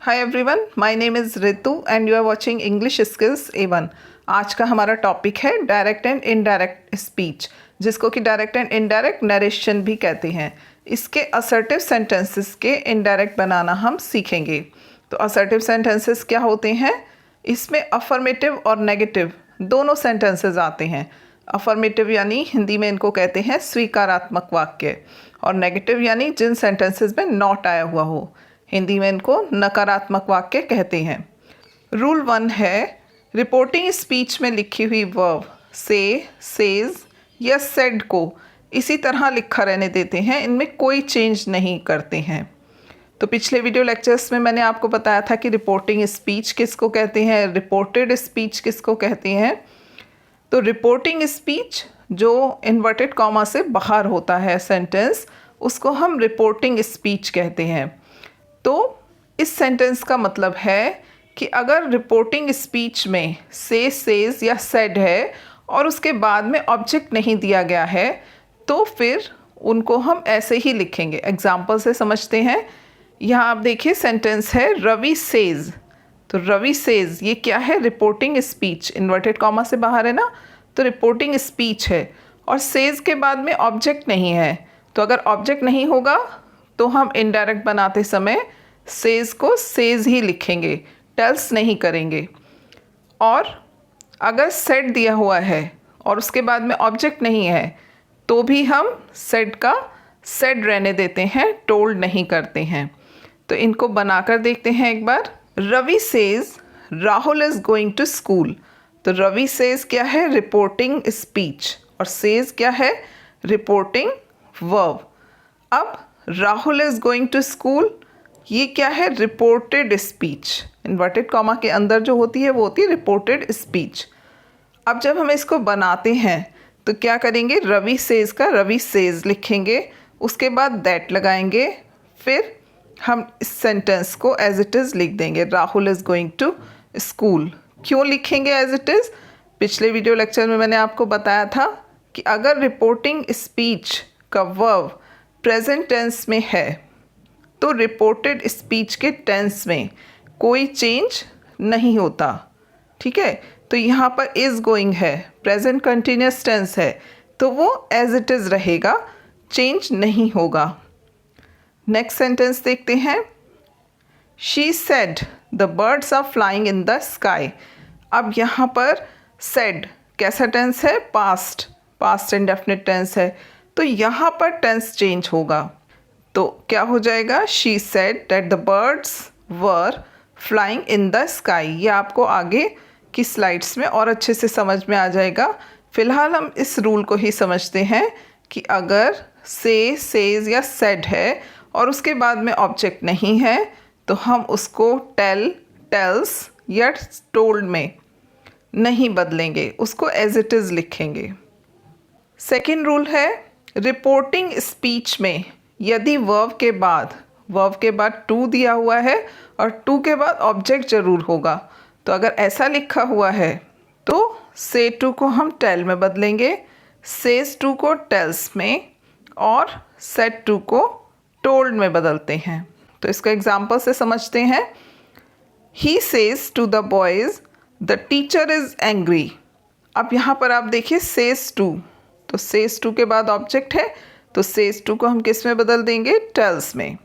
Hi everyone, my name is Ritu and you are watching English skills A1। आज का हमारा topic है direct and indirect speech, जिसको कि डायरेक्ट एंड इनडायरेक्ट नरेशन भी कहते हैं। इसके असर्टिव सेंटेंसेस के इनडायरेक्ट बनाना हम सीखेंगे। तो असर्टिव सेंटेंसेस क्या होते हैं? इसमें अफर्मेटिव और नेगेटिव दोनों सेंटेंसेस आते हैं। अफर्मेटिव यानी हिंदी में इनको कहते हैं स्वीकारात्मक वाक्य, और नेगेटिव यानी जिन सेंटेंसेस में नॉट आया हुआ हो, हिंदी में इनको नकारात्मक वाक्य कहते हैं। रूल 1 है, रिपोर्टिंग स्पीच में लिखी हुई वर्ब से, सेज या सेड को इसी तरह लिखा रहने देते हैं, इनमें कोई चेंज नहीं करते हैं। तो पिछले वीडियो लेक्चर्स में मैंने आपको बताया था कि रिपोर्टिंग स्पीच किसको कहते हैं, रिपोर्टेड स्पीच किसको कहते हैं। तो रिपोर्टिंग स्पीच जो इन्वर्टेड कॉमा से बाहर होता है सेंटेंस, उसको हम रिपोर्टिंग स्पीच कहते हैं। तो इस सेंटेंस का मतलब है कि अगर रिपोर्टिंग स्पीच में से, सेज या सेड है और उसके बाद में ऑब्जेक्ट नहीं दिया गया है, तो फिर उनको हम ऐसे ही लिखेंगे। एग्जाम्पल से समझते हैं। यहाँ आप देखिए सेंटेंस है रवि सेज। तो रवि सेज ये क्या है? रिपोर्टिंग स्पीच, इन्वर्टेड कॉमा से बाहर है ना, तो रिपोर्टिंग स्पीच है। और सेज के बाद में ऑब्जेक्ट नहीं है, तो अगर ऑब्जेक्ट नहीं होगा तो हम इनडायरेक्ट बनाते समय सेज को सेज ही लिखेंगे, टेल्स नहीं करेंगे। और अगर सेड दिया हुआ है और उसके बाद में ऑब्जेक्ट नहीं है, तो भी हम सेड का सेड रहने देते हैं, टोल्ड नहीं करते हैं। तो इनको बनाकर देखते हैं एक बार। Ravi says Rahul is going to school. तो रवि सेज क्या है? रिपोर्टिंग स्पीच, और सेज क्या है? Reporting verb. अब Rahul is going to school, ये क्या है? Reported speech. इन्वर्टेड कॉमा के अंदर जो होती है वो होती है रिपोर्टेड स्पीच। अब जब हम इसको बनाते हैं तो क्या करेंगे? रवि सेज का रवि सेज लिखेंगे, उसके बाद दैट लगाएंगे, फिर हम इस सेंटेंस को एज इट इज़ लिख देंगे, Rahul is going to school. क्यों लिखेंगे एज इट इज़? पिछले वीडियो लेक्चर में मैंने आपको बताया था कि अगर रिपोर्टिंग स्पीच का वर्ब प्रेजेंट टेंस में है तो रिपोर्टेड स्पीच के टेंस में कोई चेंज नहीं होता। ठीक है, तो यहाँ पर इज़ गोइंग है, प्रेजेंट कंटिन्यूस टेंस है, तो वो एज इट इज़ रहेगा, चेंज नहीं होगा। नेक्स्ट सेंटेंस देखते हैं। She said the birds are flying in the sky. अब यहाँ पर सेड कैसा टेंस है? पास्ट, पास्ट इंडेफिनिट टेंस है, तो यहाँ पर टेंस चेंज होगा। तो क्या हो जाएगा? She said that the birds were flying in the sky. ये आपको आगे की स्लाइड्स में और अच्छे से समझ में आ जाएगा। फिलहाल हम इस रूल को ही समझते हैं कि अगर से, सेज या सेड है और उसके बाद में ऑब्जेक्ट नहीं है, तो हम उसको टेल, टेल्स या टोल्ड में नहीं बदलेंगे, उसको एज इट इज़ लिखेंगे। सेकेंड रूल है, रिपोर्टिंग स्पीच में यदि वर्ब के बाद टू दिया हुआ है और टू के बाद ऑब्जेक्ट ज़रूर होगा, तो अगर ऐसा लिखा हुआ है तो से टू को हम टेल में बदलेंगे, सेज टू को टेल्स में, और सेड टू को टोल्ड में बदलते हैं। तो इसको एग्जाम्पल से समझते हैं। He says to the boys the teacher is angry. अब यहाँ पर आप देखिए सेज टू, तो सेज टू के बाद ऑब्जेक्ट है, तो सेज टू को हम किस में बदल देंगे? टेल्स में।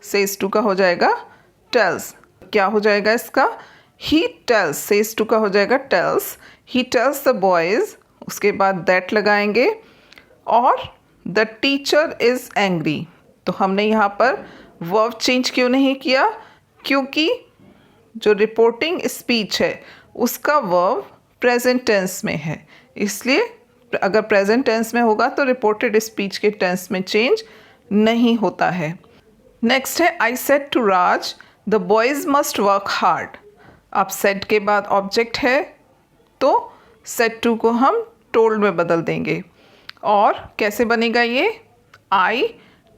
सेज टू का हो जाएगा टेल्स। क्या हो जाएगा इसका? ही टेल्स, सेज टू का हो जाएगा tells, he tells the boys, उसके बाद दैट लगाएंगे, और द टीचर इज़ एंग्री। तो हमने यहाँ पर वर्ब चेंज क्यों नहीं किया? क्योंकि जो रिपोर्टिंग स्पीच है उसका वर्ब प्रेजेंट टेंस में है, इसलिए अगर प्रेजेंट टेंस में होगा तो रिपोर्टेड स्पीच के टेंस में चेंज नहीं होता है। नेक्स्ट है, I said to Raj the boys must work hard. अब सेड के बाद ऑब्जेक्ट है, तो सेड टू को हम टोल्ड में बदल देंगे। और कैसे बनेगा ये? I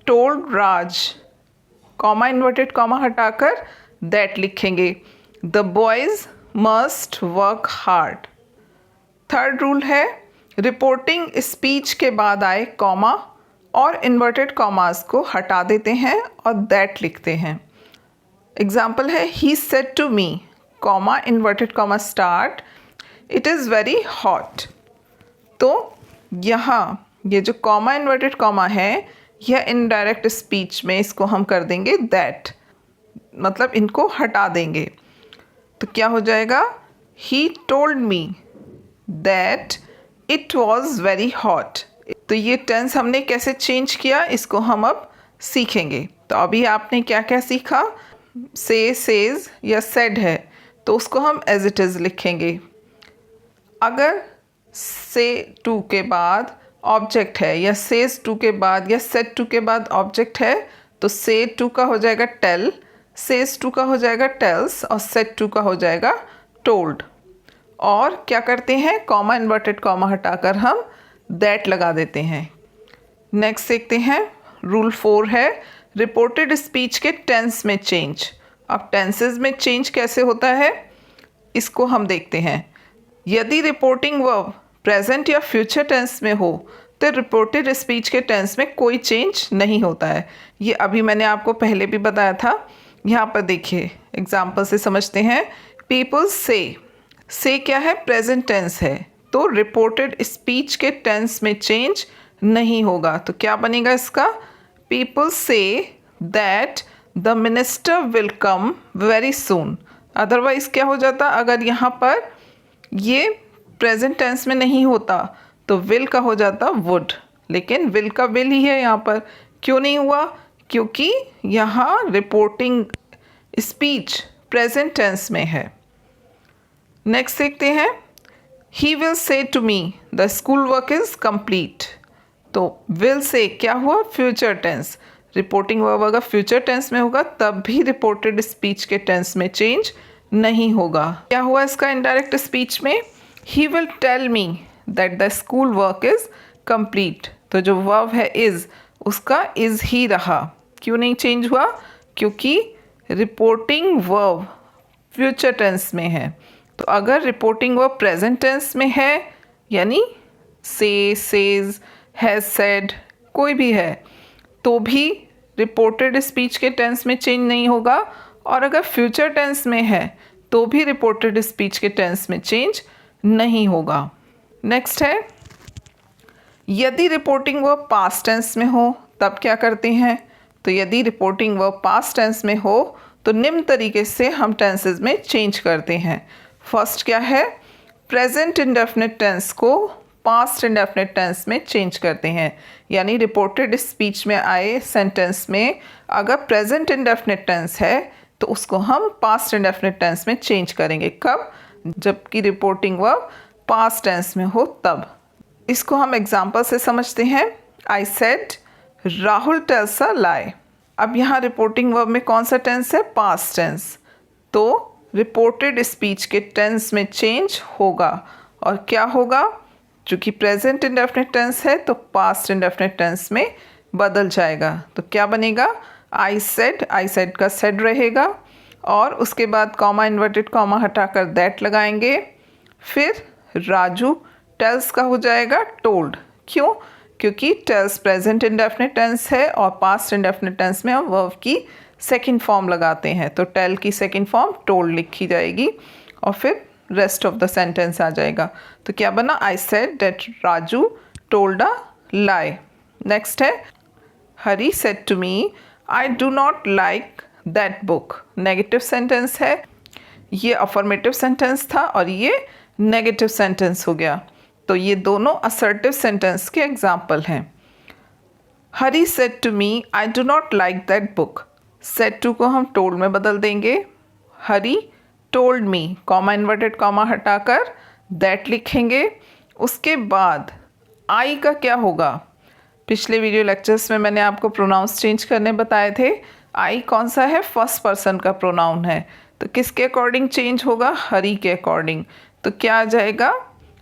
told Raj, comma inverted comma हटाकर दैट लिखेंगे, the boys must work hard. Third rule है, रिपोर्टिंग स्पीच के बाद आए कॉमा और इन्वर्टेड कॉमास को हटा देते हैं और दैट लिखते हैं। एग्जाम्पल है he said to me, comma inverted comma start, it is very hot. तो यहाँ ये जो कॉमा इन्वर्टेड कॉमा है, यह इनडायरेक्ट स्पीच में इसको हम कर देंगे दैट, मतलब इनको हटा देंगे। तो क्या हो जाएगा, ही told me that it was very hot. तो ये टेंस हमने कैसे चेंज किया, इसको हम अब सीखेंगे। तो अभी आपने क्या क्या सीखा, से, सेज या सेड है तो उसको हम एज इट इज़ लिखेंगे। अगर से टू के बाद ऑब्जेक्ट है या सेज टू के बाद या सेड टू के बाद ऑब्जेक्ट है तो से टू का हो जाएगा टेल, सेज टू का हो जाएगा टेल्स और सेड टू का हो जाएगा टोल्ड। और क्या करते हैं, कॉमा इन्वर्टेड कॉमा हटाकर हम दैट लगा देते हैं। नेक्स्ट देखते हैं, रूल 4 है रिपोर्टेड स्पीच के टेंस में चेंज। अब टेंसेस में चेंज कैसे होता है इसको हम देखते हैं। यदि रिपोर्टिंग वर्ब प्रेजेंट या फ्यूचर टेंस में हो तो रिपोर्टेड स्पीच के टेंस में कोई चेंज नहीं होता है। ये अभी मैंने आपको पहले भी बताया था। यहाँ पर देखिए एग्जाम्पल से समझते हैं। पीपल से क्या है, प्रेजेंट टेंस है, तो रिपोर्टेड स्पीच के टेंस में चेंज नहीं होगा। तो क्या बनेगा इसका, people say that the minister will come very soon. Otherwise क्या हो जाता, अगर यहाँ पर ये प्रेजेंट टेंस में नहीं होता तो विल का हो जाता वुड, लेकिन विल का विल ही है यहाँ पर। क्यों नहीं हुआ, क्योंकि यहाँ रिपोर्टिंग स्पीच प्रेजेंट टेंस में है। नेक्स्ट देखते हैं, he will say to me the school work is complete. तो विल से क्या हुआ, फ्यूचर टेंस। रिपोर्टिंग वर्ब अगर फ्यूचर टेंस में होगा तब भी रिपोर्टेड स्पीच के टेंस में चेंज नहीं होगा। क्या हुआ इसका इनडायरेक्ट स्पीच में, he will tell me that the school work is complete. तो जो वर्ब है इज़, उसका इज़ ही रहा। क्यों नहीं चेंज हुआ, क्योंकि रिपोर्टिंग वर्ब फ्यूचर टेंस में है। तो अगर रिपोर्टिंग वर्ब प्रेजेंट टेंस में है, यानी से, सेज, हैज सेड, कोई भी है, तो भी रिपोर्टेड स्पीच के टेंस में चेंज नहीं होगा। और अगर फ्यूचर टेंस में है तो भी रिपोर्टेड स्पीच के टेंस में चेंज नहीं होगा। नेक्स्ट है, यदि रिपोर्टिंग वर्ब पास्ट टेंस में हो तब क्या करते हैं। तो यदि रिपोर्टिंग वर्ब पास्ट टेंस में हो तो निम्न तरीके से हम टेंसेस में चेंज करते हैं। फर्स्ट क्या है, प्रेजेंट इंडेफिनिट टेंस को पास्ट इंडेफिनिट टेंस में चेंज करते हैं। यानी रिपोर्टेड स्पीच में आए सेंटेंस में अगर प्रेजेंट इंडेफिनिट टेंस है तो उसको हम पास्ट इंडेफिनिट टेंस में चेंज करेंगे। कब, जबकि रिपोर्टिंग वर्ब पास्ट टेंस में हो तब। इसको हम एग्जाम्पल से समझते हैं। I said Rahul tells a lie. अब यहाँ रिपोर्टिंग वर्ब में कौन सा टेंस है, पास्ट टेंस, तो रिपोर्टेड स्पीच के टेंस में चेंज होगा। और क्या होगा, चूँकि प्रेजेंट इंडेफिनिट टेंस है तो पास्ट इंडेफिनिट टेंस में बदल जाएगा। तो क्या बनेगा, आई सेड का सेड रहेगा और उसके बाद कॉमा इन्वर्टेड कॉमा हटाकर दैट लगाएंगे। फिर राजू टेल्स का हो जाएगा टोल्ड। क्यों, क्योंकि टेल्स प्रेजेंट इंडेफिनिट टेंस है और पास्ट इंडेफिनिट टेंस में हम वर्ब की सेकंड फॉर्म लगाते हैं। तो टेल की सेकंड फॉर्म टोल्ड लिखी जाएगी और फिर रेस्ट ऑफ द सेंटेंस आ जाएगा। तो क्या बना, I said that Raju told a lie. Next है, Hari said to me I do not like that book. Negative sentence है, ये अफर्मेटिव सेंटेंस था और ये नेगेटिव सेंटेंस हो गया। तो ये दोनों असर्टिव सेंटेंस के एग्जाम्पल हैं। Hari said to me I do not like that book. Said to को हम टोल्ड में बदल देंगे। Hari told me, comma inverted comma हटाकर दैट लिखेंगे। उसके बाद आई का क्या होगा, पिछले वीडियो लेक्चर्स में मैंने आपको प्रोनाउंस चेंज करने बताए थे। आई कौन सा है, फर्स्ट पर्सन का प्रोनाउन है, तो किसके अकॉर्डिंग चेंज होगा, हरी के अकॉर्डिंग। तो क्या आ जाएगा,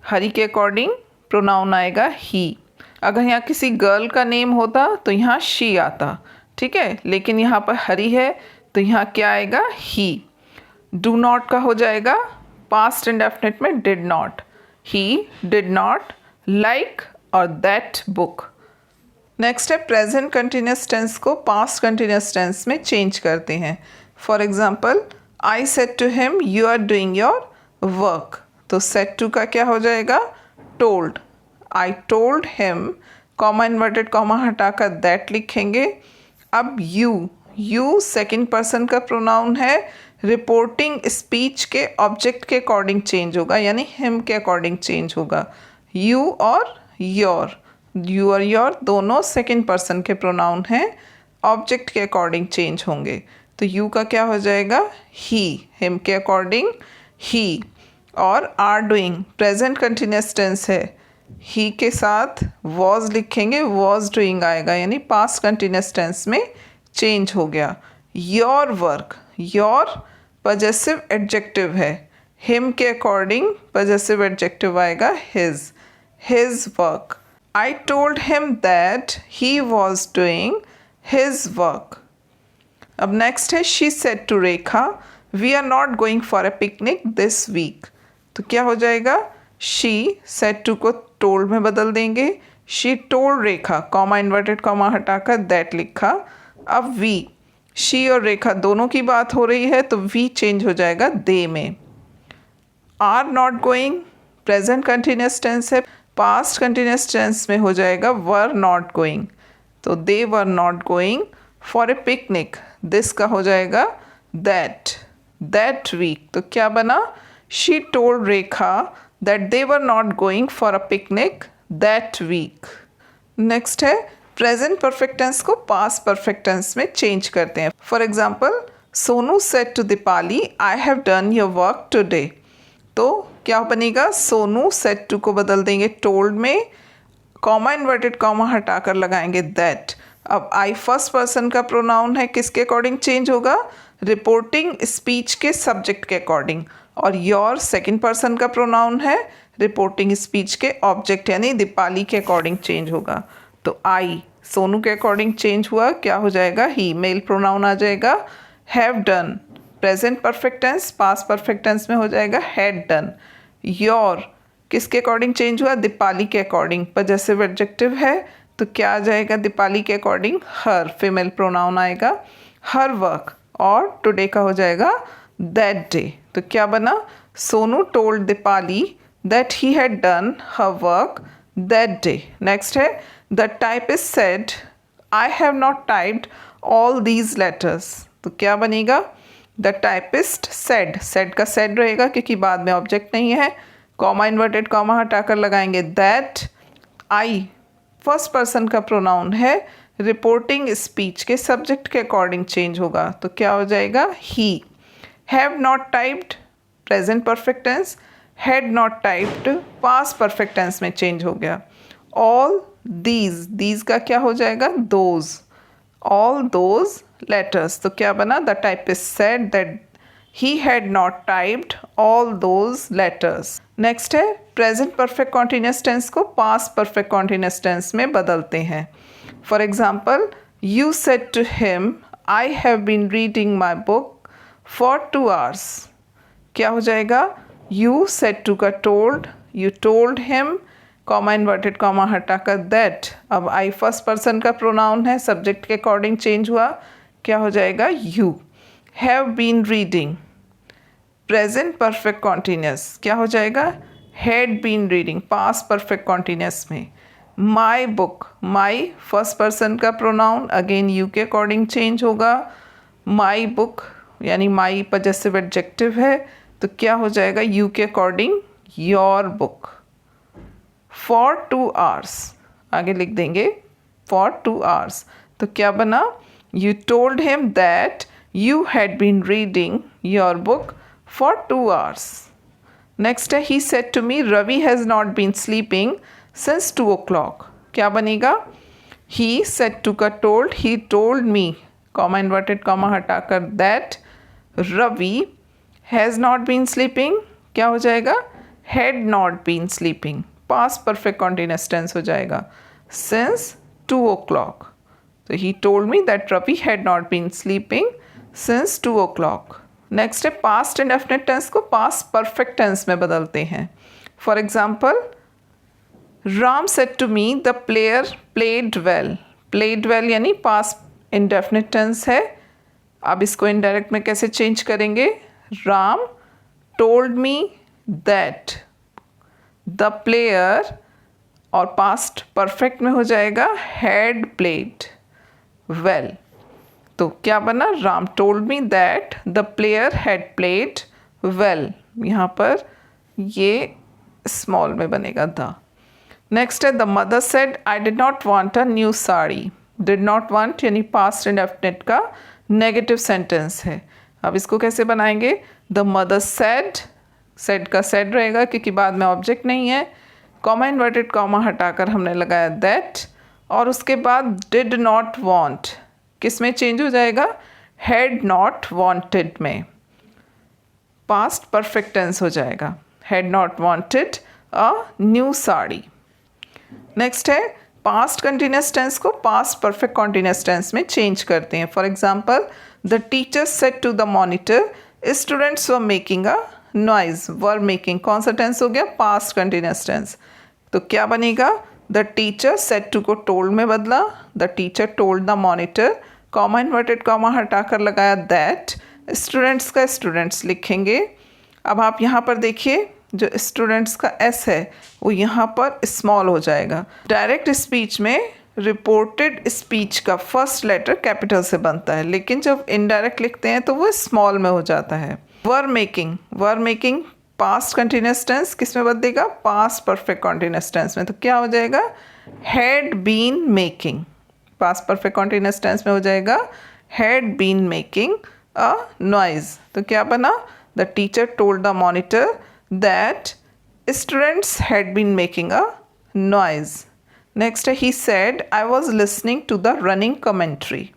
हरी के अकॉर्डिंग प्रोनाउन आएगा ही। अगर यहाँ किसी गर्ल का नेम होता तो यहाँ शी आता, ठीक है, लेकिन यहाँ पर हरी है तो यहाँ क्या आएगा, ही। डू नॉट का हो जाएगा पास्ट इंडेफिनिट में did not. He did not like और दैट बुक। नेक्स्ट है, प्रेजेंट कंटिन्यूस टेंस को पास्ट कंटिन्यूस टेंस में चेंज करते हैं। For example I said to him you are doing your work, तो सेड टू का क्या हो जाएगा told. I told him, comma inverted comma हटाकर दैट लिखेंगे। अब यू सेकंड पर्सन का प्रोनाउन है, रिपोर्टिंग स्पीच के ऑब्जेक्ट के अकॉर्डिंग चेंज होगा, यानी हिम के अकॉर्डिंग चेंज होगा। यू और योर दोनों सेकंड पर्सन के प्रोनाउन हैं, ऑब्जेक्ट के अकॉर्डिंग चेंज होंगे। तो यू का क्या हो जाएगा ही, हिम के अकॉर्डिंग ही। और are doing present continuous tense है, ही के साथ वॉज लिखेंगे, वॉज डूइंग आएगा, यानी पास्ट कंटिन्यूस टेंस में चेंज हो गया। Your work, your possessive adjective है, हिम के अकॉर्डिंग पजेसिव एडजेक्टिव आएगा his work. I told him that he was doing his work. अब नेक्स्ट है she said to Rekha we are not going for a picnic this week. तो क्या हो जाएगा, she said to को told में बदल देंगे। She told Rekha, comma inverted comma हटाकर दैट लिखा। अब वी, शी और रेखा दोनों की बात हो रही है, तो वी चेंज हो जाएगा दे में। Are not going present continuous tense है, पास्ट कंटिन्यूस टेंस में हो जाएगा वर नॉट गोइंग, तो they were not going for a picnic. This का हो जाएगा दैट वीक। तो क्या बना, she told Rekha that they were not going for a picnic that week. Next है प्रेजेंट परफेक्ट टेंस को पास्ट परफेक्ट टेंस में चेंज करते हैं। For example Sonu said to Deepali I have done your work today. तो क्या बनेगा, सोनू सेड टू को बदल देंगे टोल्ड में, कॉमा इन्वर्टेड कॉमा हटाकर लगाएंगे दैट। अब आई फर्स्ट पर्सन का प्रोनाउन है, किसके अकॉर्डिंग चेंज होगा, रिपोर्टिंग स्पीच के सब्जेक्ट के अकॉर्डिंग। और योर सेकंड पर्सन का प्रोनाउन है, रिपोर्टिंग स्पीच के ऑब्जेक्ट यानी दीपाली के अकॉर्डिंग चेंज होगा। तो आई सोनू के अकॉर्डिंग चेंज हुआ, क्या हो जाएगा ही, मेल प्रोनाउन आ जाएगा। Have done present perfect tense, past perfect tense में हो जाएगा हैड डन। योर किसके अकॉर्डिंग चेंज हुआ, दीपाली के अकॉर्डिंग, पजेसिव एडजेक्टिव है, तो क्या आ जाएगा दीपाली के अकॉर्डिंग हर, फीमेल प्रोनाउन आएगा हर वर्क। और टुडे का हो जाएगा दैट डे। तो क्या बना, Sonu told Deepali that he had done her work that day. Next है the typist said I have not typed all these letters. तो क्या बनेगा, द टाइपिस्ट सेड का सेड रहेगा क्योंकि बाद में ऑब्जेक्ट नहीं है, कॉमा इन्वर्टेड कॉमा हटाकर लगाएंगे दैट। आई फर्स्ट पर्सन का प्रोनाउन है, रिपोर्टिंग स्पीच के सब्जेक्ट के अकॉर्डिंग चेंज होगा, तो क्या हो जाएगा he. Have not typed present perfect tense, had not typed past perfect tense में चेंज हो गया। ऑल दीज का क्या हो जाएगा, दोज, ऑल दोज लेटर्स। तो क्या बना, the typist said that he had not typed all those letters. Next है प्रेजेंट परफेक्ट कॉन्टिन्यूस टेंस को पास्ट परफेक्ट कॉन्टिन्यूस टेंस में बदलते हैं। For example you said to him I have been reading my book for 2 hours। क्या हो जाएगा, you said to का told, you told him, comma inverted comma हटाकर that. अब आई फर्स्ट पर्सन का प्रोनाउन है, सब्जेक्ट के अकॉर्डिंग चेंज हुआ, क्या हो जाएगा you. Have been reading present perfect continuous, क्या हो जाएगा had been reading past perfect continuous में। My book, my first person का प्रोनाउन अगेन यू के अकॉर्डिंग चेंज होगा, माई बुक यानी माई पजेसिव एडजेक्टिव है, तो क्या हो जाएगा यू के according your book. For 2 hours आगे लिख देंगे फॉर 2 hours। तो क्या बना, you told him that you had been reading your book for 2 hours। Next है he said to me Ravi has not been sleeping since 2 o'clock। क्या बनेगा, ही सेड टू का told, he told me, comma inverted comma हटाकर that Ravi has not been sleeping, क्या हो जाएगा had not been sleeping, past perfect continuous tense हो जाएगा since 2 o'clock। तो he told me that Ravi had not been sleeping since 2 o'clock। Next है past indefinite tense को past perfect tense में बदलते हैं। For example Ram said to me the player played well, played well यानी past indefinite tense है, अब इसको indirect में कैसे चेंज करेंगे? Ram told me that the player, और पास्ट परफेक्ट में हो जाएगा हैड प्लेड वेल। तो क्या बना? Ram told me that the player had played well. यहाँ पर ये स्मॉल में बनेगा द। नेक्स्ट है the mother said I did not want a new sari. Did not want यानी पास्ट इंडेफिनिट का नेगेटिव सेंटेंस है। अब इसको कैसे बनाएंगे? द मदर सेड का सेड रहेगा क्योंकि बाद में ऑब्जेक्ट नहीं है। कॉमा इन्वर्टेड कॉमा हटाकर हमने लगाया दैट, और उसके बाद डिड नॉट वांट किस में चेंज हो जाएगा? हैड नॉट वांटेड में, पास्ट परफेक्ट टेंस हो जाएगा। Had not wanted a new sari. Next है पास्ट कंटिन्यूस टेंस को पास्ट परफेक्ट कंटिन्यूस टेंस में चेंज करते हैं। For example the teacher said to the monitor students were making a noise. Were making कौन सा टेंस हो गया? Past continuous tense. तो क्या बनेगा? द टीचर सेड टू को टोल्ड में बदला, the teacher told the monitor, comma inverted comma हटाकर लगाया दैट, स्टूडेंट्स का स्टूडेंट्स लिखेंगे। अब आप यहाँ पर देखिए जो स्टूडेंट्स का एस है वो यहाँ पर स्मॉल हो जाएगा। डायरेक्ट स्पीच में रिपोर्टेड स्पीच का फर्स्ट लेटर कैपिटल से बनता है, लेकिन जब इनडायरेक्ट लिखते हैं तो वो स्मॉल में हो जाता है। Were making past continuous tense किस में बदलेगा? पास्ट परफेक्ट कंटिन्यूस टेंस में। तो क्या हो जाएगा? Had been making. Past perfect continuous tense में हो जाएगा had been making a noise. तो क्या बना? The teacher told the monitor that students had been making a noise. Next है he said I was listening to the running commentary.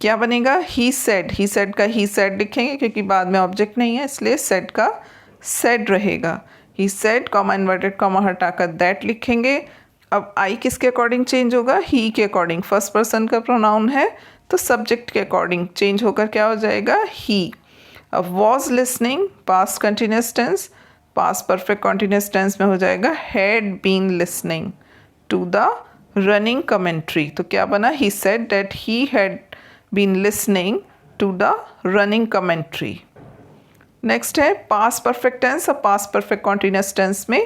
क्या बनेगा? He said का ही सेड लिखेंगे क्योंकि बाद में ऑब्जेक्ट नहीं है, इसलिए सेड का सेड रहेगा। He said comma inverted comma हटाकर दैट लिखेंगे। अब आई किसके अकॉर्डिंग चेंज होगा? ही के अकॉर्डिंग। फर्स्ट पर्सन का प्रोनाउन है तो सब्जेक्ट के अकॉर्डिंग चेंज होकर क्या हो जाएगा? ही। अब was listening past continuous tense, past perfect continuous tense में हो जाएगा had been listening to the running commentary. तो क्या बना? He said that he had been listening to the running commentary. Next है पास्ट परफेक्ट टेंस और past perfect continuous tense में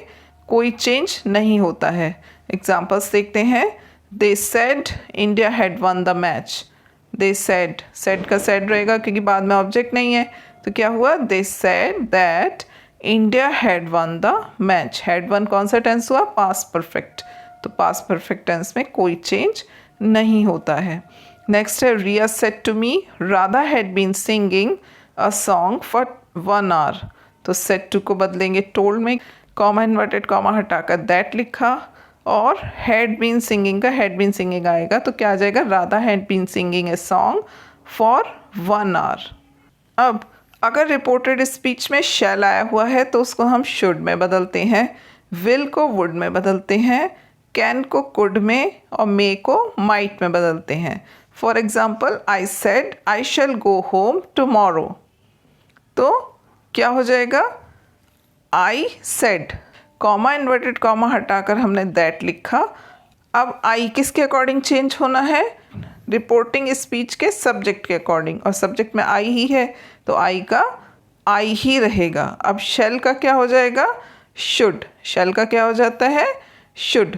कोई चेंज नहीं होता है। एग्जाम्पल्स देखते हैं। They said India had won the match. They said का सेड रहेगा क्योंकि बाद में ऑब्जेक्ट नहीं है। तो क्या हुआ? They said that India had won the match. Had won कौन सा टेंस हुआ? Past perfect. तो पास्ट परफेक्ट टेंस में कोई चेंज नहीं होता है। नेक्स्ट है Riya said to me Radha had been singing a song for 1 hour. तो सेड टू को बदलेंगे टोल्ड में, कॉमा इन्वर्टेड कॉमा हटाकर दैट लिखा, और हैड बीन सिंगिंग का हैड बीन सिंगिंग आएगा तो क्या आ जाएगा? Radha had been singing a song for 1 hour. अब अगर रिपोर्टेड स्पीच में शैल आया हुआ है तो उसको हम शुड में बदलते हैं, विल को वुड में बदलते हैं, कैन को कुड में और मे को माइट में बदलते हैं। For example I said I shall go home tomorrow. तो क्या हो जाएगा? I said comma inverted comma हटाकर हमने दैट लिखा। अब आई किसके अकॉर्डिंग चेंज होना है? रिपोर्टिंग स्पीच के सब्जेक्ट के अकॉर्डिंग, और सब्जेक्ट में आई ही है तो आई का आई ही रहेगा। अब शैल का क्या हो जाएगा? शुड। शैल का क्या हो जाता है? शुड।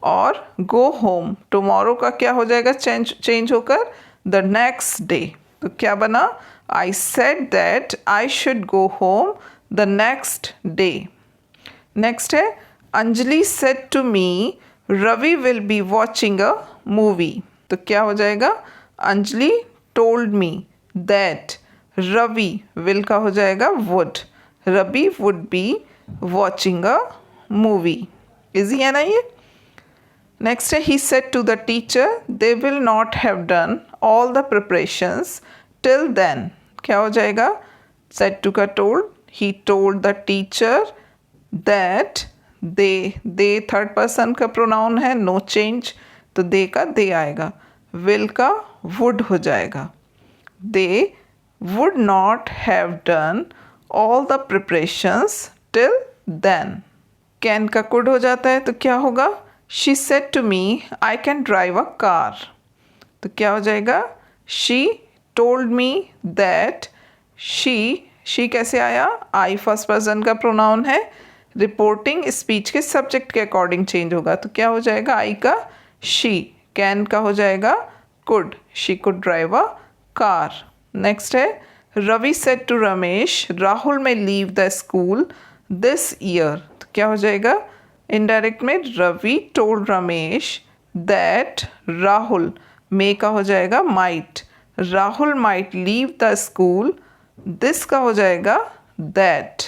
और गो होम टुमारो का क्या हो जाएगा? चेंज होकर द नेक्स्ट डे। तो क्या बना? I said that I should go home the next day. Next है Anjali said to me Ravi will be watching a movie. तो क्या हो जाएगा? Anjali told me that Ravi, will का हो जाएगा would, Ravi would be watching a movie. Easy है ना ये? नेक्स्ट है he said to the teacher they will not have done all the preparations till then. क्या हो जाएगा? सेड टू का told, he told the teacher that they third person का pronoun है, नो चेंज, तो दे का दे आएगा, विल का वुड हो जाएगा। They would not have done all the preparations till then. Can का कुड हो जाता है तो क्या होगा? She said to me I can drive a car. तो क्या हो जाएगा? She told me that she कैसे आया, आई फर्स्ट पर्सन का प्रोनाउन है, रिपोर्टिंग स्पीच के सब्जेक्ट के अकॉर्डिंग चेंज होगा, तो क्या हो जाएगा आई का शी, कैन का हो जाएगा could, she could drive a car. Next है Ravi said to Ramesh Rahul may leave the school this year, तो क्या हो जाएगा इनडायरेक्ट में Ravi told Ramesh that Rahul, may का हो जाएगा might, Rahul might leave the school, this का हो जाएगा that,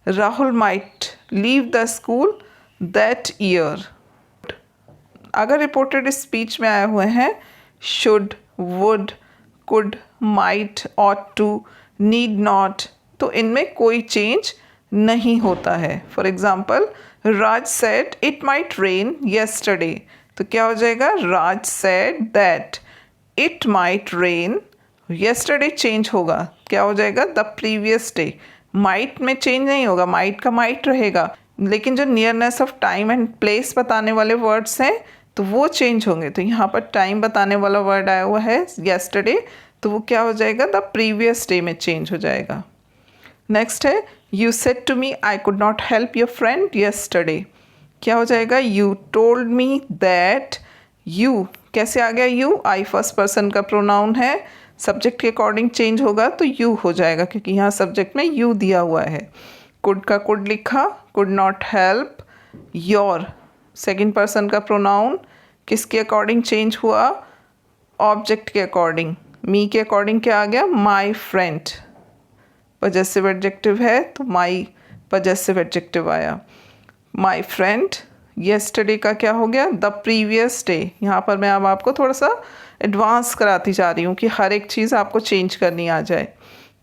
Rahul might leave the school that year. अगर रिपोर्टेड स्पीच में आए हुए हैं should, would, could, might, ought to, need not, तो इनमें कोई चेंज नहीं होता है। For example Raj said it might rain yesterday, तो क्या हो जाएगा Raj said that it might rain yesterday change होगा, क्या हो जाएगा द प्रीवियस डे, माइट में चेंज नहीं होगा, माइट का माइट रहेगा, लेकिन जो nearness of time and place बताने वाले वर्ड्स हैं तो वो चेंज होंगे। तो यहाँ पर टाइम बताने वाला वर्ड आया हुआ है येस्टरडे, तो वो क्या हो जाएगा द प्रीवियस डे में चेंज हो जाएगा। नेक्स्ट है you said to me I could not help your friend yesterday, क्या हो जाएगा you told me that, you कैसे आ गया यू, आई फर्स्ट पर्सन का प्रोनाउन है, सब्जेक्ट के अकॉर्डिंग चेंज होगा तो यू हो जाएगा क्योंकि यहाँ सब्जेक्ट में यू दिया हुआ है। कुड का कुड लिखा, could not help, your second person का प्रोनाउन किसके अकॉर्डिंग चेंज हुआ, ऑब्जेक्ट के अकॉर्डिंग, मी के अकॉर्डिंग क्या आ गया माई फ्रेंड, पजेसिव एडजेक्टिव है तो माई पजेसिव एडजेक्टिव आया, माई फ्रेंड। येस्टरडे का क्या हो गया द प्रीवियस डे, यहाँ पर मैं अब आपको थोड़ा सा एडवांस कराती जा रही हूँ कि हर एक चीज़ आपको चेंज करनी आ जाए।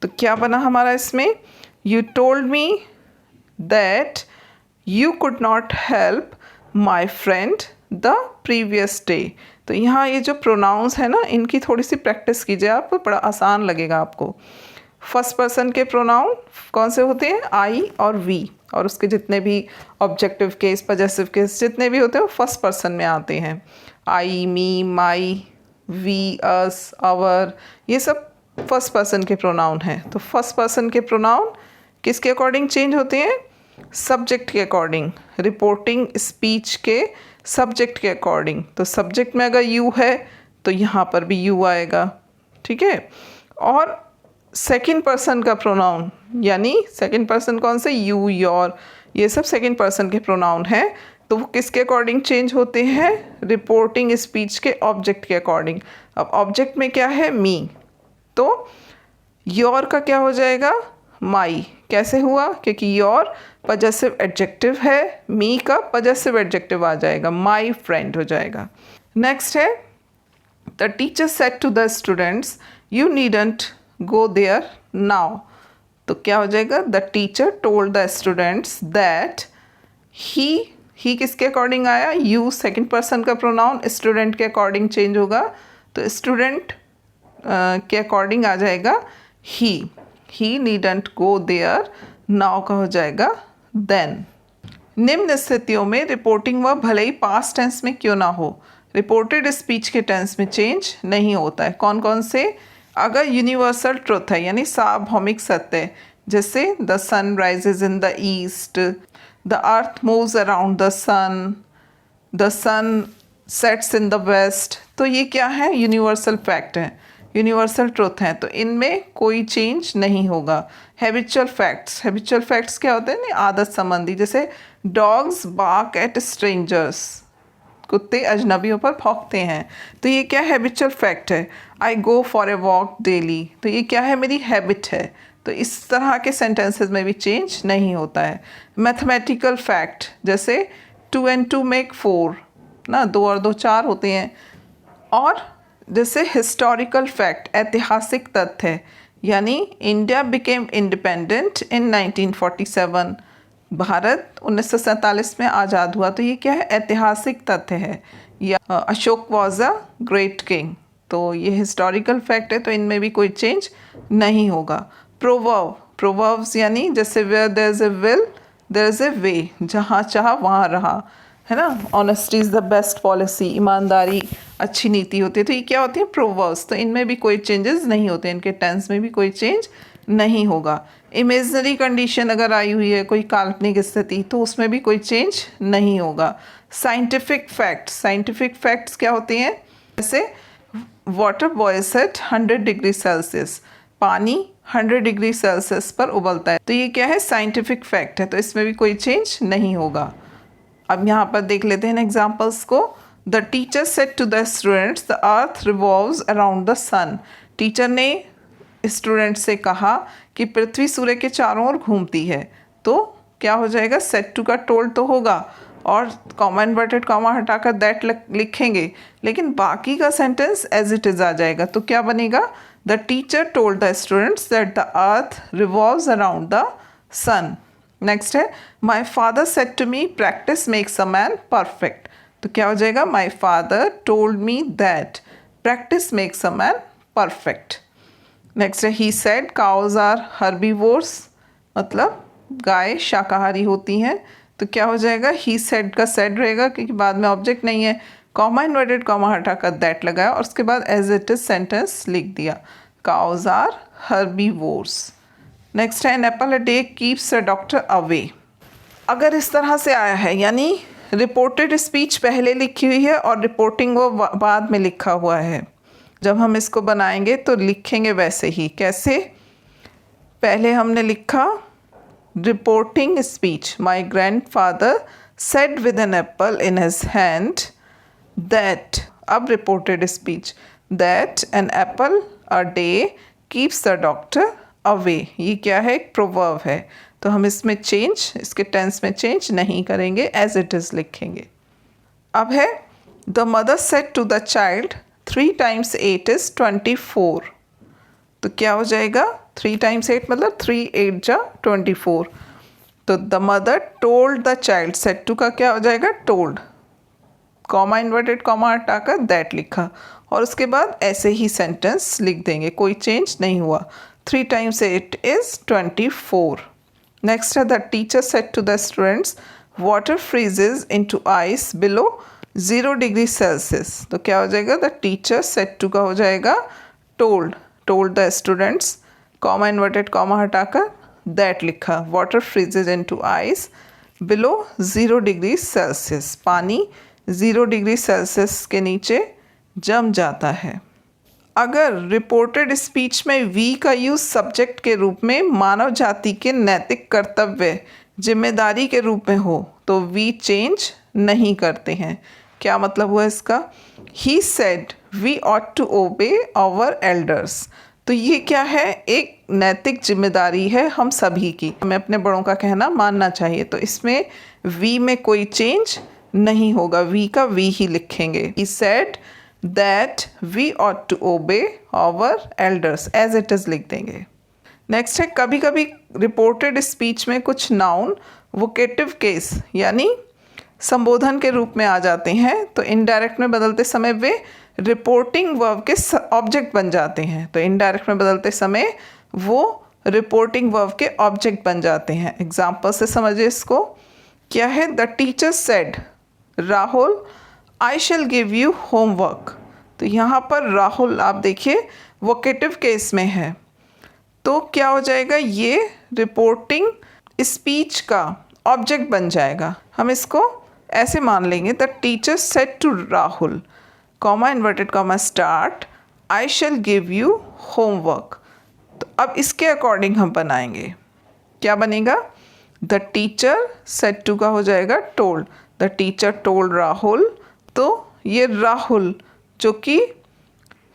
तो क्या बना हमारा इसमें, you told me that you could not help my friend the previous day. तो यहाँ ये जो प्रोनाउंस है ना इनकी थोड़ी सी प्रैक्टिस कीजिए आप, बड़ा आसान लगेगा आपको। फर्स्ट पर्सन के प्रोनाउन कौन से होते हैं, आई और वी, और उसके जितने भी ऑब्जेक्टिव केस पजेसिव केस जितने भी होते हैं वो फर्स्ट पर्सन में आते हैं, आई, मी, माई, वी, अस, आवर, ये सब फर्स्ट पर्सन के प्रोनाउन हैं। तो फर्स्ट पर्सन के प्रोनाउन किसके अकॉर्डिंग चेंज होते हैं, सब्जेक्ट के अकॉर्डिंग, रिपोर्टिंग स्पीच के सब्जेक्ट के अकॉर्डिंग। तो सब्जेक्ट में अगर यू है तो यहाँ पर भी यू आएगा, ठीक है। और सेकंड पर्सन का प्रोनाउन यानी सेकंड पर्सन कौन से, यू, योर, ये सब सेकंड पर्सन के प्रोनाउन हैं, तो वो किसके अकॉर्डिंग चेंज होते हैं, रिपोर्टिंग स्पीच के ऑब्जेक्ट के अकॉर्डिंग। अब ऑब्जेक्ट में क्या है मी, तो योर का क्या हो जाएगा माई, कैसे हुआ क्योंकि योर पजेसिव एडजेक्टिव है, मी का पजेसिव एडजेक्टिव आ जाएगा, माई फ्रेंड हो जाएगा। नेक्स्ट है the teacher said to the students you needn't go there now, तो क्या हो जाएगा the teacher told the students that he किसके अकॉर्डिंग आया, यू सेकंड पर्सन का प्रोनाउन, स्टूडेंट के अकॉर्डिंग चेंज होगा तो स्टूडेंट के अकॉर्डिंग आ जाएगा he needn't go there, now का हो जाएगा देन। निम्न स्थितियों में रिपोर्टिंग वर्ब भले ही पास्ट टेंस में क्यों ना हो, रिपोर्टेड स्पीच के टेंस में चेंज नहीं होता है। कौन कौन से, अगर यूनिवर्सल ट्रुथ है यानी सार्वभौमिक सत्य, जैसे the sun rises in the east, the earth moves around the sun sets in the west, तो ये क्या है यूनिवर्सल फैक्ट है, यूनिवर्सल ट्रुथ हैं, तो इनमें कोई चेंज नहीं होगा। हैबिचुअल फैक्ट्स क्या होते हैं ना, आदत संबंधी, जैसे डॉग्स बार्क एट स्ट्रेंजर्स, कुत्ते अजनबियों पर भौंकते हैं, तो ये क्या हैबिचुअल फैक्ट है। I go for a walk daily, तो ये क्या है मेरी हैबिट है, तो इस तरह के सेंटेंसेस में भी चेंज नहीं होता है। मैथमेटिकल फैक्ट जैसे 2 and 2 make 4 ना, 2 और 2 4 होते हैं। और जैसे हिस्टोरिकल फैक्ट ऐतिहासिक तथ्य, यानी India became independent in 1947, Bharat 1947 में आज़ाद हुआ, तो ये क्या है ऐतिहासिक तथ्य है। या Ashok was a great king, तो ये हिस्टोरिकल फैक्ट है, तो इनमें भी कोई चेंज नहीं होगा। प्रोवर्ब्स यानी जैसे where there is a will there is a way, जहाँ चाह वहाँ रहा। है ना, honesty is the best policy, ईमानदारी अच्छी नीति होती है। तो ये क्या होती है, प्रोवर्ब्स। तो इनमें भी कोई चेंजेस नहीं होते, इनके टेंस में भी कोई चेंज नहीं होगा। इमेजनरी कंडीशन अगर आई हुई है, कोई काल्पनिक स्थिति, तो उसमें भी कोई चेंज नहीं होगा। साइंटिफिक फैक्ट्स, साइंटिफिक फैक्ट्स क्या होते हैं, जैसे water boils at 100 degree Celsius, पानी 100 डिग्री सेल्सियस पर उबलता है। तो ये क्या है, साइंटिफिक फैक्ट है, तो इसमें भी कोई चेंज नहीं होगा। अब यहाँ पर देख लेते हैं एग्जाम्पल्स को। The teacher said to the students the earth revolves around the sun. Teacher ने स्टूडेंट से कहा कि पृथ्वी सूर्य के चारों ओर घूमती है। तो क्या हो जाएगा, सेड टू का टोल्ड तो होगा और कॉमा इन्वर्टेड कॉमा हटाकर दैट लिखेंगे, लेकिन बाकी का सेंटेंस एज इट इज़ आ जाएगा। तो क्या बनेगा, the teacher told the students that the earth revolves around the sun. Next है, my father said to me practice makes a man perfect. तो क्या हो जाएगा, my father told me that practice makes a man perfect. Next है, he said cows are herbivores, मतलब गाय शाकाहारी होती हैं। तो क्या हो जाएगा, ही सेड का सेड रहेगा क्योंकि बाद में ऑब्जेक्ट नहीं है, कॉमा इन्वर्टेड कॉमा हटाकर दैट लगाया और उसके बाद एज इट इज सेंटेंस लिख दिया, काउज आर हर्बीवोर्स। नेक्स्ट है, an apple a day keeps a doctor away. अगर इस तरह से आया है, यानी रिपोर्टेड स्पीच पहले लिखी हुई है और रिपोर्टिंग वो बाद में लिखा हुआ है, जब हम इसको बनाएंगे तो लिखेंगे वैसे ही। कैसे, पहले हमने लिखा reporting speech, my grandfather said with an apple in his hand that, अब reported speech, that an apple a day keeps the doctor away. ये क्या है, एक प्रोवर्ब है, तो हम इसमें चेंज, इसके टेंस में चेंज नहीं करेंगे, एज इट इज़ लिखेंगे। अब है, the mother said to the child 3 times 8 is 24। तो क्या हो जाएगा, 3 times 8 मतलब 3 8 जा 24। तो the mother told the child, said to का क्या हो जाएगा, टोल्ड, कॉमा इन्वर्टेड कॉमा हटाकर दैट लिखा और उसके बाद ऐसे ही सेंटेंस लिख देंगे, कोई चेंज नहीं हुआ। 3 times 8 is 24। नेक्स्ट है, the teacher said to the students water freezes into ice below 0 degree Celsius. तो क्या हो जाएगा, द टीचर सेड टू का हो जाएगा told, told the students, comma inverted comma हटाकर दैट लिखा, water freezes into ice below 0 degree Celsius, पानी 0 डिग्री सेल्सियस के नीचे जम जाता है। अगर रिपोर्टेड स्पीच में वी का यूज़ सब्जेक्ट के रूप में मानव जाति के नैतिक कर्तव्य जिम्मेदारी के रूप में हो तो वी चेंज नहीं करते हैं। क्या मतलब हुआ इसका, he said we ought to obey our elders. तो ये क्या है, एक नैतिक जिम्मेदारी है हम सभी की, हमें अपने बड़ों का कहना मानना चाहिए। तो इसमें वी में कोई चेंज नहीं होगा, वी का वी ही लिखेंगे। He said that we ought to obey our elders, as it is लिख देंगे। नेक्स्ट है, कभी कभी रिपोर्टेड स्पीच में कुछ नाउन वोकेटिव केस यानी संबोधन के रूप में आ जाते हैं, तो इनडायरेक्ट में बदलते समय वे रिपोर्टिंग वर्ब के ऑब्जेक्ट बन जाते हैं। तो इनडायरेक्ट में बदलते समय वो रिपोर्टिंग वर्ब के ऑब्जेक्ट बन जाते हैं। एग्जाम्पल से समझिए इसको। क्या है, the teacher said Rahul I shall give you homework. तो यहाँ पर राहुल आप देखिए वोकेटिव केस में है, तो क्या हो जाएगा, ये रिपोर्टिंग स्पीच का ऑब्जेक्ट बन जाएगा। हम इसको ऐसे मान लेंगे, the teacher said to Rahul, comma inverted comma start, I shall give you homework. तो अब इसके अकॉर्डिंग हम बनाएंगे, क्या बनेगा, द टीचर सेड टू का हो जाएगा told, the teacher told Rahul. तो ये राहुल जो कि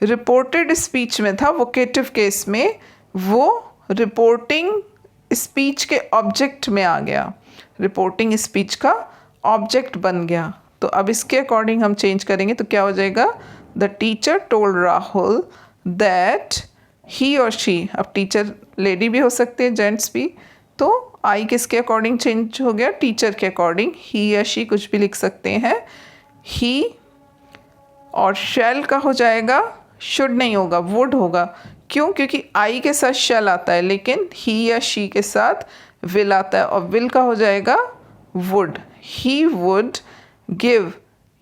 रिपोर्टेड स्पीच में था वोकेटिव केस में, वो रिपोर्टिंग स्पीच के ऑब्जेक्ट में आ गया, रिपोर्टिंग स्पीच का ऑब्जेक्ट बन गया। तो अब इसके अकॉर्डिंग हम चेंज करेंगे, तो क्या हो जाएगा, the teacher told Rahul that he और शी, अब टीचर लेडी भी हो सकते हैं जेंट्स भी, तो आई किसके अकॉर्डिंग चेंज हो गया, टीचर के अकॉर्डिंग, ही या शी कुछ भी लिख सकते हैं। ही और शैल का हो जाएगा, शुड नहीं होगा, वुड होगा। क्यों, क्योंकि आई के साथ शैल आता है लेकिन ही या शी के साथ विल आता है, और विल का हो जाएगा would, he would give,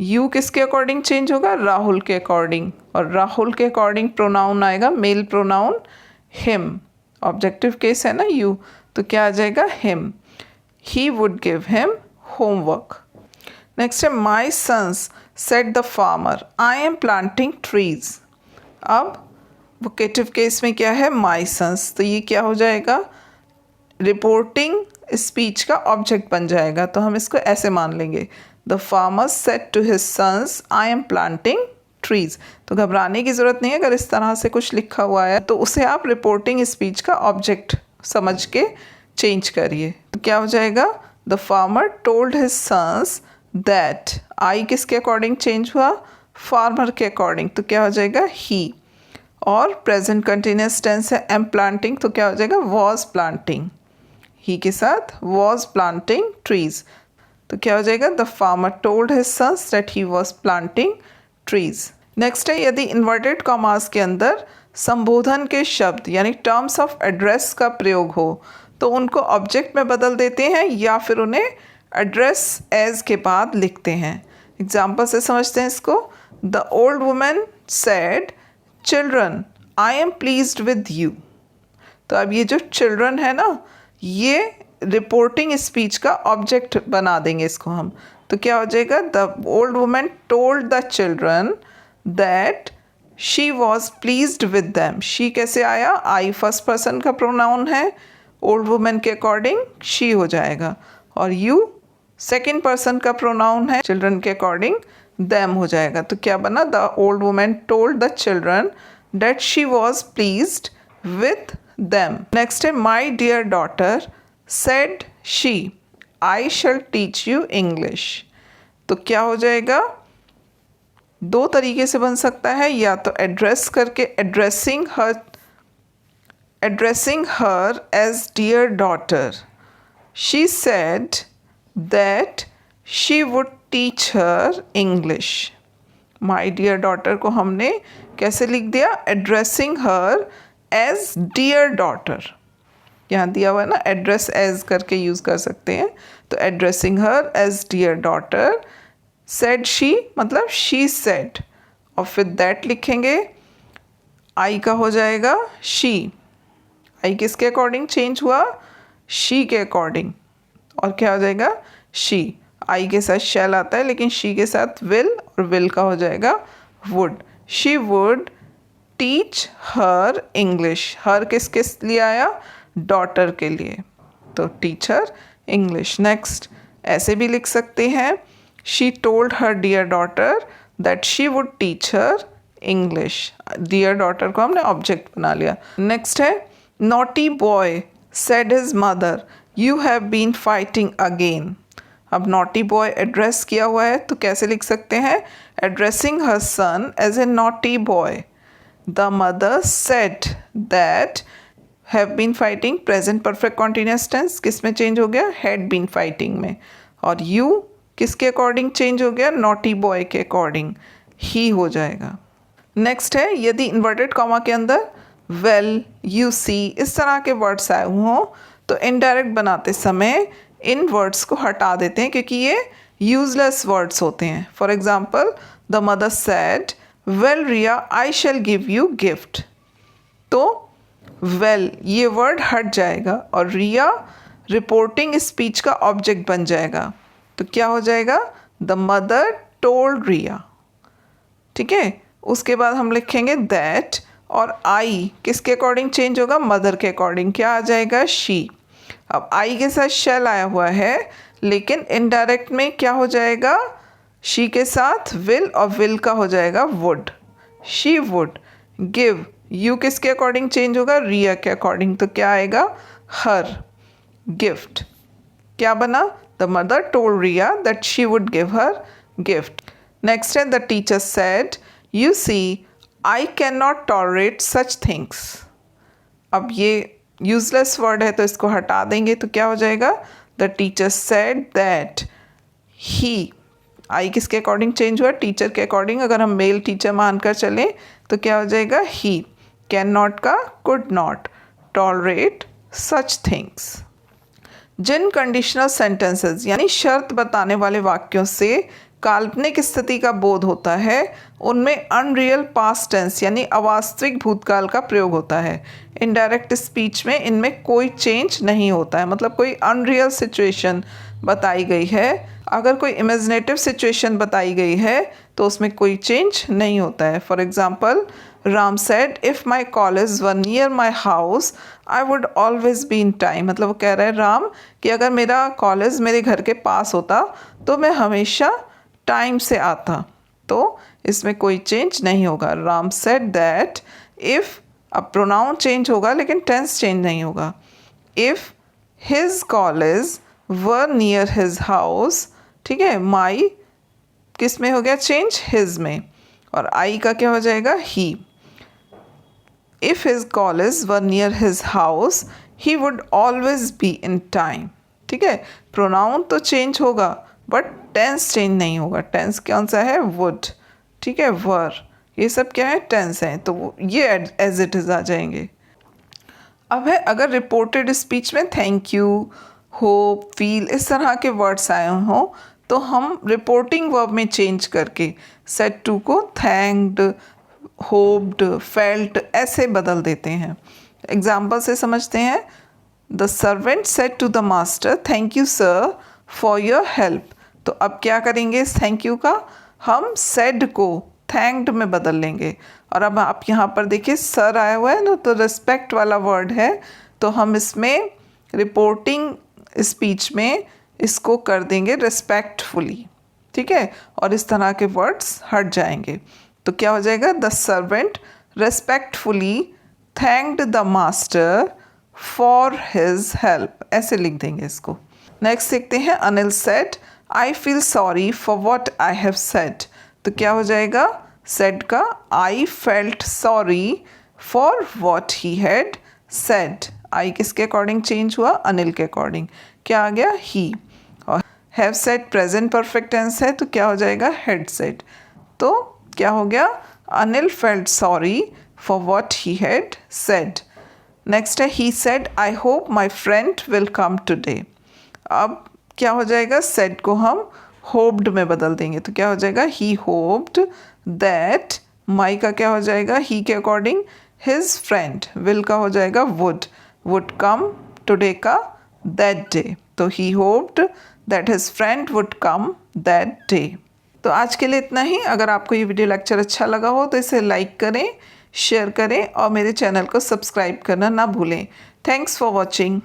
you किसके अकॉर्डिंग चेंज होगा? राहुल के अकॉर्डिंग, और राहुल के अकॉर्डिंग प्रोनाउन आएगा male pronoun him, objective case है ना यू, तो क्या आ जाएगा? Him. He would give him homework. Next है my sons said the farmer I am planting trees. अब वोकेटिव केस में क्या है? माई सन्स, तो ये क्या हो जाएगा? रिपोर्टिंग स्पीच का ऑब्जेक्ट बन जाएगा, तो हम इसको ऐसे मान लेंगे, the farmer said to his sons I am planting trees. तो घबराने की ज़रूरत नहीं है, अगर इस तरह से कुछ लिखा हुआ है तो उसे आप रिपोर्टिंग स्पीच का ऑब्जेक्ट समझ के चेंज करिए। तो क्या हो जाएगा? The farmer told his sons that, I किसके अकॉर्डिंग चेंज हुआ? फार्मर के अकॉर्डिंग, तो क्या हो जाएगा? ही। और प्रेजेंट कंटिन्यूस टेंस है एम प्लांटिंग, तो क्या हो जाएगा? वॉज प्लांटिंग, ही के साथ वॉज प्लांटिंग ट्रीज, तो क्या हो जाएगा? The farmer told his sons that he was planting trees. Next है यदि इन्वर्टेड कॉमास के अंदर संबोधन के शब्द यानी टर्म्स ऑफ एड्रेस का प्रयोग हो तो उनको ऑब्जेक्ट में बदल देते हैं या फिर उन्हें एड्रेस एज के बाद लिखते हैं। एग्जाम्पल से समझते हैं इसको। The old women said children I am pleased with you. तो अब ये जो चिल्ड्रन है ना, ये रिपोर्टिंग स्पीच का ऑब्जेक्ट बना देंगे इसको हम, तो क्या हो जाएगा? The old women told the children that she was pleased with them. She कैसे आया? आई फर्स्ट पर्सन का प्रोनाउन है, ओल्ड वुमेन के अकॉर्डिंग शी हो जाएगा, और यू सेकेंड पर्सन का प्रोनाउन है, चिल्ड्रन के अकॉर्डिंग दैम हो जाएगा। तो क्या बना? The old women told the children that she was pleased with them. Next है my dear daughter said she I shall teach you English. तो क्या हो जाएगा? दो तरीके से बन सकता है, या तो एड्रेस करके addressing her as dear daughter, she said that she would teach her English. My dear daughter को हमने कैसे लिख दिया? Addressing her as dear daughter, यहाँ दिया हुआ है ना, एड्रेस एज करके यूज़ कर सकते हैं, तो addressing her as dear daughter. Said she मतलब शी सेड, और फिर दैट लिखेंगे, आई का हो जाएगा शी, आई किसके अकॉर्डिंग चेंज हुआ? शी के अकॉर्डिंग, और क्या हो जाएगा? शी। आई के साथ शैल आता है लेकिन शी के साथ विल, और विल का हो जाएगा would. She would teach her English. Her किसके लिए आया? डॉटर के लिए, तो टीचर इंग्लिश। नेक्स्ट ऐसे भी लिख सकते हैं, she told her dear daughter that she would teach her English. Dear daughter को हमने ऑब्जेक्ट बना लिया। नेक्स्ट है naughty boy said his mother you have been fighting again. अब नॉटी बॉय एड्रेस किया हुआ है तो कैसे लिख सकते हैं? Addressing her son as a naughty boy, the mother said that have been fighting, present perfect continuous tense किस में चेंज हो गया? हैड बीन फाइटिंग में, और यू किसके अकॉर्डिंग चेंज हो गया? नॉटी बॉय के अकॉर्डिंग, ही हो जाएगा। नेक्स्ट है यदि इन्वर्टेड कॉमा के अंदर वेल, यू सी इस तरह के वर्ड्स आए हों तो इनडायरेक्ट बनाते समय इन वर्ड्स को हटा देते हैं क्योंकि ये यूजलेस वर्ड्स होते हैं। For example the mother said well Riya I shall give you gift, तो वेल ये वर्ड हट जाएगा और रिया रिपोर्टिंग स्पीच का ऑब्जेक्ट बन जाएगा, तो क्या हो जाएगा? The mother told Riya. ठीक है, उसके बाद हम लिखेंगे दैट, और आई किसके अकॉर्डिंग चेंज होगा? मदर के अकॉर्डिंग, क्या आ जाएगा? शी। अब आई के साथ शैल आया हुआ है लेकिन इनडायरेक्ट में क्या हो जाएगा? शी के साथ विल, और विल का हो जाएगा would, she would give. You किसके अकॉर्डिंग चेंज होगा? रिया के अकॉर्डिंग, तो क्या आएगा? Her gift. क्या बना? The mother told Riya that she would give her gift. Next है the teacher said you see I can not tolerate such things. अब ये यूजलेस वर्ड है तो इसको हटा देंगे, तो क्या हो जाएगा? The teacher said that he, I किसके अकॉर्डिंग चेंज हुआ? टीचर के अकॉर्डिंग। अगर हम मेल टीचर मानकर चलें तो क्या हो जाएगा? ही। कैन नॉट का could not, tolerate such things. जिन कंडीशनल सेंटेंसेस यानी शर्त बताने वाले वाक्यों से काल्पनिक स्थिति का बोध होता है उनमें अनरियल पास्ट टेंस यानी अवास्तविक भूतकाल का प्रयोग होता है। इनडायरेक्ट स्पीच में इनमें कोई चेंज नहीं होता है, मतलब कोई अनरियल सिचुएशन बताई गई है, अगर कोई इमेजिनेटिव सिचुएशन बताई गई है तो उसमें कोई चेंज नहीं होता है। For example, Ram said if my college were near my house I would always be in time. मतलब वो कह रहे हैं राम कि अगर मेरा कॉलेज मेरे घर के पास होता तो मैं हमेशा टाइम से आता। तो इसमें कोई चेंज नहीं होगा। राम सेड दैट इफ़, अब प्रोनाउन चेंज होगा लेकिन टेंस चेंज नहीं होगा। If his college were near his house, ठीक है, माई किस में हो गया चेंज, हिज में, और आई का क्या हो जाएगा, he. If his college were near his house he would always be in time. ठीक है, प्रोनाउन तो चेंज होगा बट टेंस चेंज नहीं होगा। टेंस कौन सा है, वुड, ठीक है, वर, ये सब क्या है, टेंस हैं, तो ये एज इट इज़ आ जाएंगे। अब है, अगर रिपोर्टेड स्पीच में थैंक यू, होप, फील इस तरह के वर्ड्स आए हों तो हम रिपोर्टिंग वर्ब में चेंज करके सेड टू को थैंक्ड, होप्ड, फेल्ट ऐसे बदल देते हैं। एग्जाम्पल से समझते हैं। The servant said to the master thank you sir for your help. तो अब क्या करेंगे, इस थैंक यू का हम सेड को थैंक्ड में बदल लेंगे। और अब आप यहाँ पर देखिए सर आया हुआ है ना, तो रिस्पेक्ट वाला वर्ड है, तो हम इसमें रिपोर्टिंग स्पीच में इसको कर देंगे रिस्पेक्टफुली। ठीक है, और इस तरह के वर्ड्स हट जाएंगे। तो क्या हो जाएगा, the servant respectfully thanked the master for his help, ऐसे लिख देंगे इसको। नेक्स्ट देखते हैं, Anil said I feel sorry for what I have said. तो क्या हो जाएगा, सेड का I felt sorry for what he had said. I किसके अकॉर्डिंग चेंज हुआ, अनिल के अकॉर्डिंग, क्या आ गया, ही। और have said present perfect tense है तो क्या हो जाएगा, हैड सेड। तो क्या हो गया, Anil felt sorry for what he had said. Next है, he said I hope my friend will come today. अब क्या हो जाएगा, सेड को हम होप्ड में बदल देंगे, तो क्या हो जाएगा, ही होप्ड दैट, माई का क्या हो जाएगा, ही के अकॉर्डिंग हिज फ्रेंड, विल का हो जाएगा वुड कम, टुडे का दैट डे। तो he hoped that his friend would come that day. तो आज के लिए इतना ही। अगर आपको ये वीडियो लेक्चर अच्छा लगा हो तो इसे लाइक करें, शेयर करें और मेरे चैनल को सब्सक्राइब करना ना भूलें। Thanks for watching.